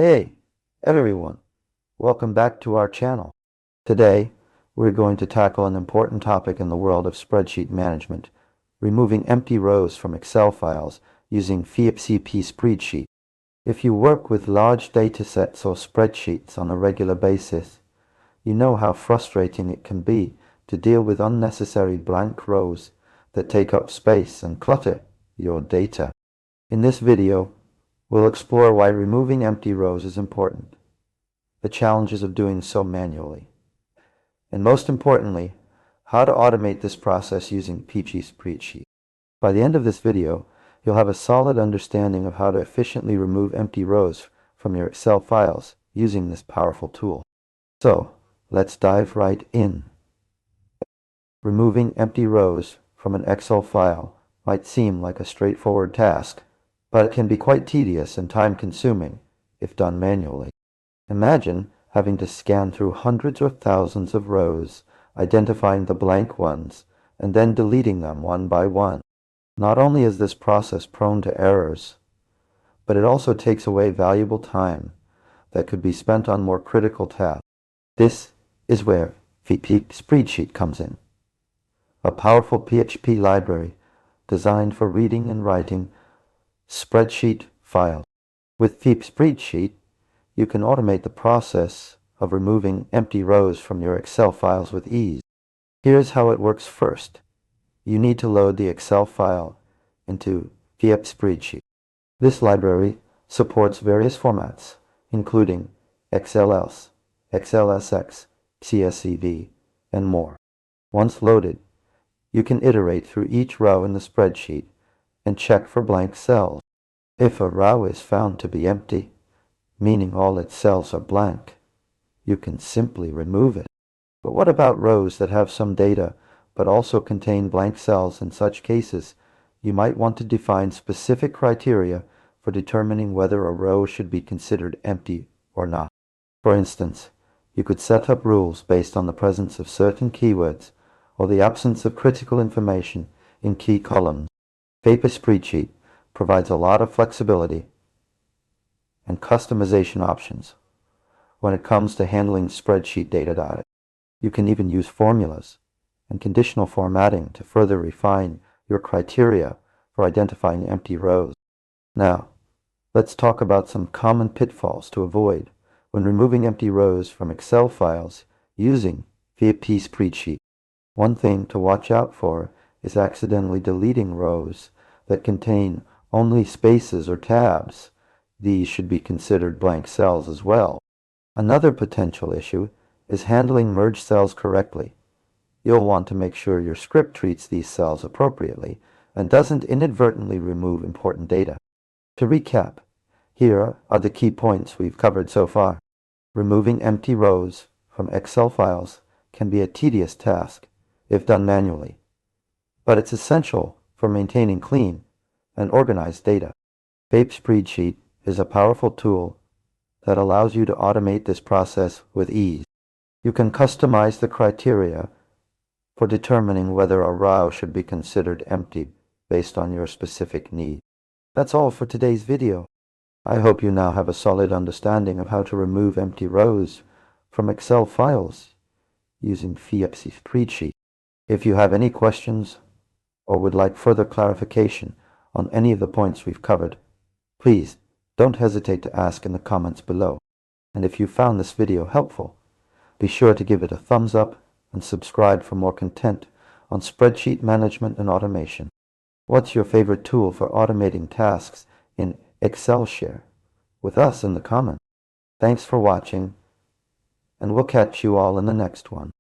Hey, everyone, welcome back to our channel. Today, we're going to tackle an important topic in the world of spreadsheet management, removing empty rows from Excel files using PhpSpreadsheet. If you work with large datasets or spreadsheets on a regular basis, you know how frustrating it can be to deal with unnecessary blank rows that take up space and clutter your data. In this video, we'll explore why removing empty rows is important, the challenges of doing so manually, and most importantly, how to automate this process using PhpSpreadsheet. By the end of this video, you'll have a solid understanding of how to efficiently remove empty rows from your Excel files using this powerful tool. So, let's dive right in. Removing empty rows from an Excel file might seem like a straightforward task, but it can be quite tedious and time-consuming if done manually. Imagine having to scan through hundreds or thousands of rows, identifying the blank ones, and then deleting them one by one. Not only is this process prone to errors, but it also takes away valuable time that could be spent on more critical tasks. This is where PhpSpreadsheet comes in, a powerful PHP library designed for reading and writing spreadsheet files. With PhpSpreadsheet, you can automate the process of removing empty rows from your Excel files with ease. Here's how it works first. You need to load the Excel file into PhpSpreadsheet. This library supports various formats, including XLS, XLSX, CSV, and more. Once loaded, you can iterate through each row in the spreadsheet and check for blank cells. If a row is found to be empty, meaning all its cells are blank, you can simply remove it. But what about rows that have some data but also contain blank cells? In such cases, you might want to define specific criteria for determining whether a row should be considered empty or not. For instance, you could set up rules based on the presence of certain keywords or the absence of critical information in key columns. PhpSpreadsheet provides a lot of flexibility and customization options when it comes to handling spreadsheet data. You can even use formulas and conditional formatting to further refine your criteria for identifying empty rows. Now, let's talk about some common pitfalls to avoid when removing empty rows from Excel files using PhpSpreadsheet. One thing to watch out for is accidentally deleting rows that contain only spaces or tabs. These should be considered blank cells as well. Another potential issue is handling merged cells correctly. You'll want to make sure your script treats these cells appropriately and doesn't inadvertently remove important data. To recap, here are the key points we've covered so far. Removing empty rows from Excel files can be a tedious task if done manually, but it's essential for maintaining clean and organized data. PhpSpreadsheet is a powerful tool that allows you to automate this process with ease. You can customize the criteria for determining whether a row should be considered empty based on your specific need. That's all for today's video. I hope you now have a solid understanding of how to remove empty rows from Excel files using PhpSpreadsheet. If you have any questions or would like further clarification on any of the points we've covered, please don't hesitate to ask in the comments below. And if you found this video helpful, be sure to give it a thumbs up and subscribe for more content on spreadsheet management and automation. What's your favorite tool for automating tasks in Excel? Share with us in the comments. Thanks for watching, and we'll catch you all in the next one.